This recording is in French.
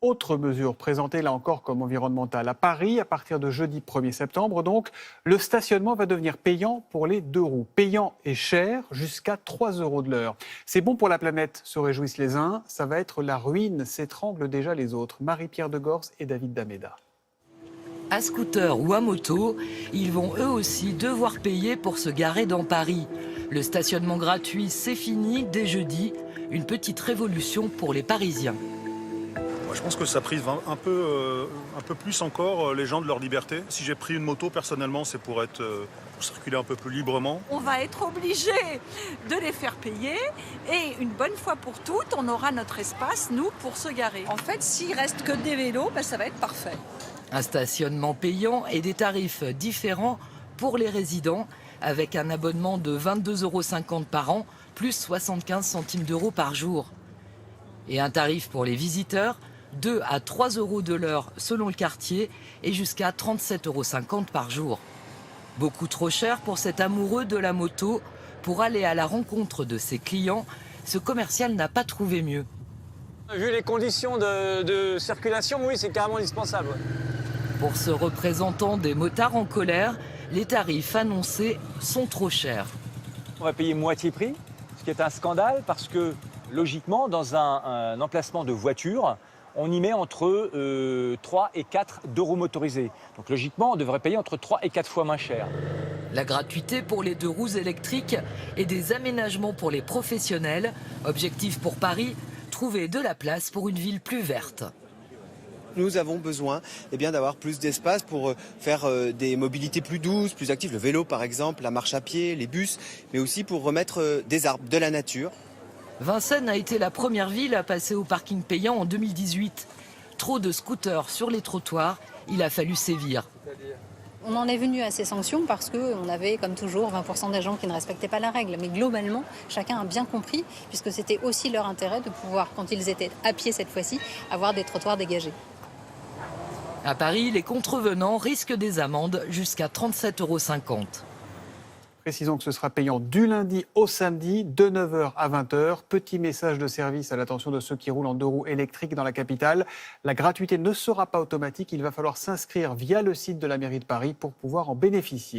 Autre mesure présentée là encore comme environnementale à Paris, à partir de jeudi 1er septembre, donc, le stationnement va devenir payant pour les deux roues. Payant et cher, jusqu'à 3 € de l'heure. C'est bon pour la planète, se réjouissent les uns, ça va être la ruine, s'étranglent déjà les autres. Marie-Pierre Degors et David Dameda. À scooter ou à moto, ils vont eux aussi devoir payer pour se garer dans Paris. Le stationnement gratuit, c'est fini dès jeudi. Une petite révolution pour les Parisiens. Moi, je pense que ça prive un peu plus encore les gens de leur liberté. Si j'ai pris une moto, personnellement, c'est pour circuler un peu plus librement. On va être obligé de les faire payer et une bonne fois pour toutes, on aura notre espace, nous, pour se garer. En fait, s'il reste que des vélos, ça va être parfait. Un stationnement payant et des tarifs différents pour les résidents, avec un abonnement de 22,50 € par an, plus 75 centimes d'euros par jour. Et un tarif pour les visiteurs, 2 à 3 € de l'heure selon le quartier et jusqu'à 37,50 € par jour. Beaucoup trop cher pour cet amoureux de la moto. Pour aller à la rencontre de ses clients, ce commercial n'a pas trouvé mieux. Vu les conditions de circulation, oui, c'est carrément indispensable. Pour ce représentant des motards en colère, les tarifs annoncés sont trop chers. On va payer moitié prix, ce qui est un scandale parce que, logiquement, dans un emplacement de voiture, on y met entre 3 et 4 € motorisés. Donc logiquement, on devrait payer entre 3 et 4 fois moins cher. La gratuité pour les deux roues électriques et des aménagements pour les professionnels. Objectif pour Paris, trouver de la place pour une ville plus verte. Nous avons besoin d'avoir plus d'espace pour faire des mobilités plus douces, plus actives, le vélo par exemple, la marche à pied, les bus, mais aussi pour remettre des arbres, de la nature. Vincennes a été la première ville à passer au parking payant en 2018. Trop de scooters sur les trottoirs, il a fallu sévir. On en est venu à ces sanctions parce qu'on avait, comme toujours, 20% des gens qui ne respectaient pas la règle. Mais globalement, chacun a bien compris, puisque c'était aussi leur intérêt de pouvoir, quand ils étaient à pied cette fois-ci, avoir des trottoirs dégagés. À Paris, les contrevenants risquent des amendes jusqu'à 37,50 €. Précisons que ce sera payant du lundi au samedi, de 9 h à 20 h. Petit message de service à l'attention de ceux qui roulent en deux roues électriques dans la capitale. La gratuité ne sera pas automatique, il va falloir s'inscrire via le site de la mairie de Paris pour pouvoir en bénéficier.